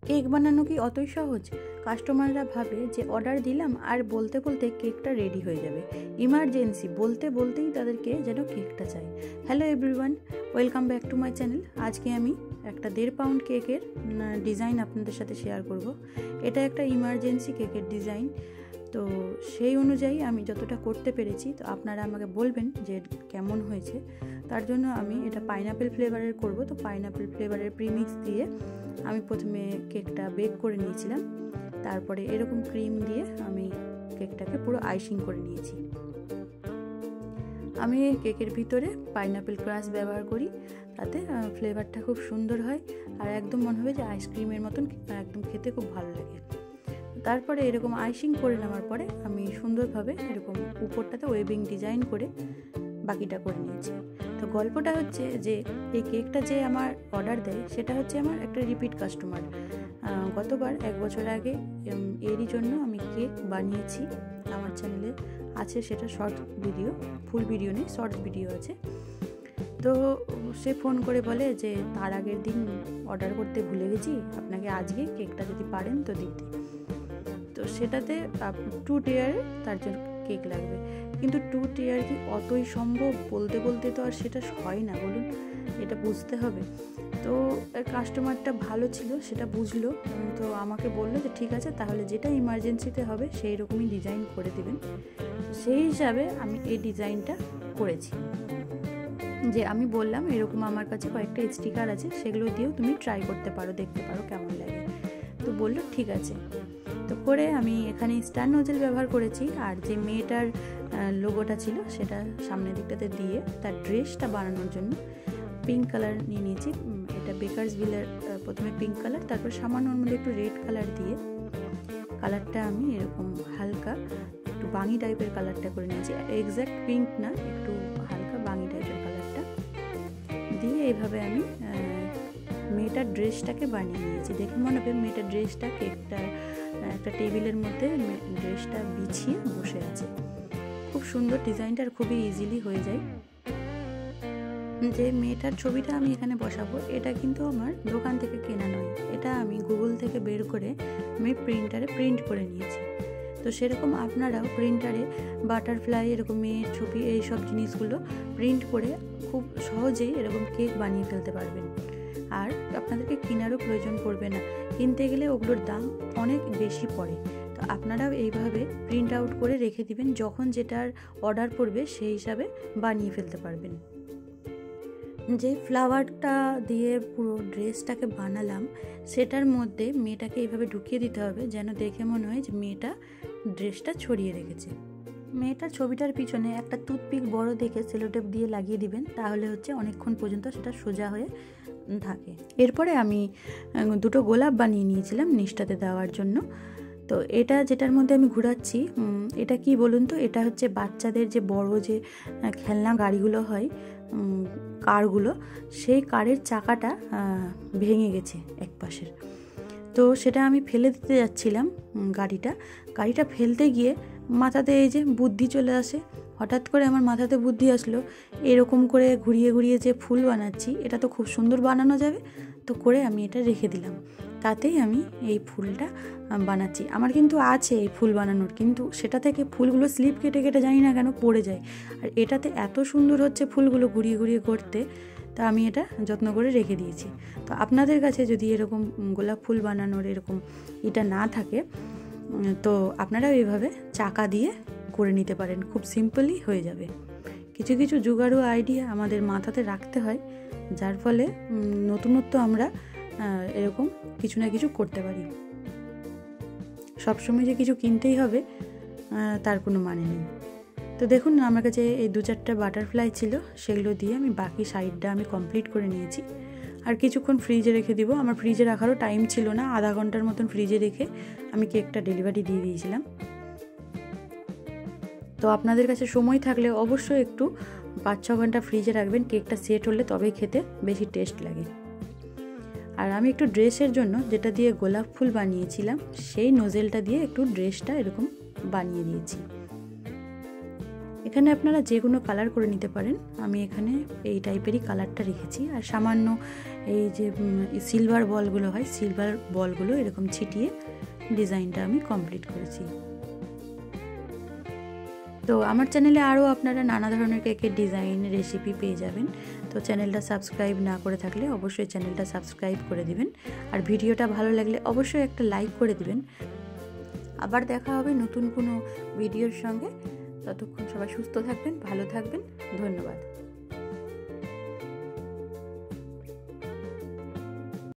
Cake বানানো কি অতই সহজ? কাস্টমাররা ভাবে যে অর্ডার দিলাম আর বলতে বলতে কেকটা রেডি হয়ে যাবে। ইমার্জেন্সি বলতে বলতেই তাদেরকে যেন কেকটা চাই। Hello everyone, welcome back to my channel. আজকে আমি একটা 1.5 পাউন্ড কেকের ডিজাইন আপনাদের সাথে শেয়ার করব। এটা একটা ইমার্জেন্সি কেকের ডিজাইন, তো সেই অনুযায়ী আমি যতটা করতে পেরেছি, তো আপনারা আমাকে বলবেন যে কেমন হয়েছে। তার জন্য আমি এটা পাইনাপেল ফ্লেভারের করব। তো পাইনাপেল ফ্লেভারের প্রিমিক্স দিয়ে আমি প্রথমে কেকটা বেক করে নিয়েছিলাম। তারপরে এরকম ক্রিম দিয়ে আমি কেকটাকে পুরো আইসিং করে নিয়েছি। আমি কেকের ভিতরে পাইনাপেল ক্রাশ ব্যবহার করি, তাতে ফ্লেভারটা খুব সুন্দর হয় আর একদম মনে হবে যে আইসক্রিমের মতন একদম খেতে খুব ভালো লাগে। তারপরে এরকম আইসিং করে নেওয়ার পরে আমি সুন্দরভাবে এরকম উপরটাতে ওয়েবিং ডিজাইন করে বাকিটা করে নিয়েছি। তো গল্পটা হচ্ছে যে এই কেকটা যে আমার অর্ডার দেয় সেটা হচ্ছে আমার একটা রিপিট কাস্টমার। গতবার 1 বছর আগে এরই জন্য আমি কেক বানিয়েছি। আমার চ্যানেলে আছে সেটা শর্ট ভিডিও, ফুল ভিডিও নেই, শর্টস ভিডিও আছে। তো সে ফোন করে বলে যে তার আগের দিন অর্ডার করতে ভুলে গেছি, আপনাকে আজকে কেকটা যদি পারেন তো দিতে। তো সেটাতে 2 টিয়ার তার জন্য কেক লাগবে, কিন্তু 2 টিয়ার কি অতই সম্ভব? বলতে বলতে তো আর সেটা হয় না, বলুন, এটা বুঝতে হবে। তো কাস্টমারটা ভালো ছিল, সেটা বুঝলো। তো আমাকে বললো যে ঠিক আছে, তাহলে যেটা ইমার্জেন্সিতে হবে সেই রকমই ডিজাইন করে দিবেন। সেই হিসাবে আমি এই ডিজাইনটা করেছি। যে আমি বললাম এরকম আমার কাছে কয়েকটা স্টিকার আছে, সেগুলো দিয়েও তুমি ট্রাই করতে পারো, দেখতে পারো কেমন লাগে। তো বললো ঠিক আছে। তো করে আমি এখানে স্টার নোজেল ব্যবহার করেছি, আর যে মেয়েটার লোগোটা ছিল সেটা সামনের দিকটাতে দিয়ে তার ড্রেসটা বানানোর জন্য পিঙ্ক কালার নিয়ে নিয়েছি। এটা বেকারসভিলের প্রথমে পিঙ্ক কালার, তারপর সামান্য মধ্যে একটু রেড কালার দিয়ে কালারটা আমি এরকম হালকা একটু বাঙি টাইপের কালারটা করে নিয়েছি। এক্স্যাক্ট পিঙ্ক না, একটু হালকা বাঙি টাইপের কালারটা দিয়ে এইভাবে আমি মেয়েটার ড্রেসটাকে বানিয়ে নিয়েছি। দেখে মনে হবে মেয়েটার ড্রেসটা কেকটা একটা টেবিলের মধ্যে ড্রেসটা বিছিয়ে বসে আছে। খুব সুন্দর ডিজাইনটা, আর খুবই ইজিলি হয়ে যায়। যে মেয়েটার ছবিটা আমি এখানে বসাবো, এটা কিন্তু আমার দোকান থেকে কেনা নয়, এটা আমি গুগল থেকে বের করে আমি প্রিন্টারে প্রিন্ট করে নিয়েছি। তো সেরকম আপনারাও প্রিন্টারে বাটারফ্লাই, এরকম মেয়ের ছবি, এইসব জিনিসগুলো প্রিন্ট করে খুব সহজেই এরকম কেক বানিয়ে ফেলতে পারবেন। আর আপনাদেরকে কেনারও প্রয়োজন পড়বে না, কিনতে গেলে ওগুলোর দাম অনেক বেশি পড়ে। তো আপনারাও এইভাবে প্রিন্ট আউট করে রেখে দিবেন, যখন যেটার অর্ডার পড়বে সেই হিসাবে বানিয়ে ফেলতে পারবেন। যে ফ্লাওয়ারটা দিয়ে পুরো ড্রেসটাকে বানালাম, সেটার মধ্যে মেয়েটাকে এইভাবে ঢুকিয়ে দিতে হবে যেন দেখে মনে হয় যে মেয়েটা ড্রেসটা ছড়িয়ে রেখেছে। মেয়েটার ছবিটার পিছনে একটা টুথপিক বড় দেখে সেলোটেপ দিয়ে লাগিয়ে দিবেন, তাহলে হচ্ছে অনেকক্ষণ পর্যন্ত সেটা সোজা হয়ে থাকে। এরপরে আমি 2টো গোলাপ বানিয়ে নিয়েছিলাম নিচটাতে দেওয়ার জন্য। তো এটা যেটার মধ্যে আমি ঘোরাচ্ছি, এটা কি বলুন তো, এটা হচ্ছে বাচ্চাদের যে বড় যে খেলনা গাড়িগুলো হয়, কারগুলো, সেই কারের চাকাটা ভেঙে গেছে এক পাশের। তো সেটা আমি ফেলে দিতে যাচ্ছিলাম গাড়িটা ফেলতে গিয়ে মাথাতে এই যে বুদ্ধি চলে আসে। হঠাৎ করে আমার মাথাতে বুদ্ধি আসলো, এরকম করে ঘুরিয়ে ঘুরিয়ে যে ফুল বানাচ্ছি, এটা তো খুব সুন্দর বানানো যাবে। তো করে আমি এটা রেখে দিলাম, তাতেই আমি এই ফুলটা বানাচ্ছি। আমার কিন্তু আছে এই ফুল বানানোর, কিন্তু সেটা থেকে ফুলগুলো স্লিপ কেটে কেটে জানি না কেন পড়ে যায়। আর এটাতে এত সুন্দর হচ্ছে ফুলগুলো ঘুরিয়ে ঘুরিয়ে করতে, তা আমি এটা যত্ন করে রেখে দিয়েছি। তো আপনাদের কাছে যদি এরকম গোলাপ ফুল বানানোর এরকম এটা না থাকে, তো আপনারাও এইভাবে চাকা দিয়ে করে নিতে পারেন, খুব সিম্পলি হয়ে যাবে। কিছু কিছু জুগাড়ু আইডিয়া আমাদের মাথাতে রাখতে হয়, যার ফলে নতুনত্ব আমরা এরকম কিছু না কিছু করতে পারি। সবসময় যে কিছু কিনতেই হবে তার কোনো মানে নেই। তো দেখুন, আমার কাছে এই 2-4টা বাটারফ্লাই ছিল, সেগুলো দিয়ে আমি বাকি সাইডটা আমি কমপ্লিট করে নিয়েছি। আর কিছুক্ষণ ফ্রিজে রেখে দিব। আমার ফ্রিজে রাখারও টাইম ছিল না, আধা ঘন্টার মতন ফ্রিজে রেখে আমি কেকটা ডেলিভারি দিয়ে দিয়েছিলাম। তো আপনাদের কাছে সময় থাকলে অবশ্যই একটু 5-6 ঘন্টা ফ্রিজে রাখবেন, কেকটা সেট হলে তবেই খেতে বেশি টেস্ট লাগে। আর আমি একটু ড্রেসের জন্য যেটা দিয়ে গোলাপ ফুল বানিয়েছিলাম, সেই নোজেলটা দিয়ে একটু ড্রেসটা এরকম বানিয়ে দিয়েছি। এখানে আপনারা যে কোনো কালার করে নিতে পারেন, আমি এখানে এই টাইপেরই কালারটা রেখেছি। আর সামান্য এই যে সিলভার বলগুলো হয়, সিলভার বলগুলো এরকম ছিটিয়ে ডিজাইনটা আমি কমপ্লিট করেছি। তো আমার চ্যানেলে আরও আপনারা নানা ধরনের কেকের ডিজাইন রেসিপি পেয়ে যাবেন। তো চ্যানেলটা সাবস্ক্রাইব না করে থাকলে অবশ্যই চ্যানেলটা সাবস্ক্রাইব করে দিবেন। আর ভিডিওটা ভালো লাগলে অবশ্যই একটা লাইক করে দিবেন। আবার দেখা হবে নতুন কোনো ভিডিওর সঙ্গে। ততক্ষণ সবাই সুস্থ থাকবেন, ভালো থাকবেন। ধন্যবাদ।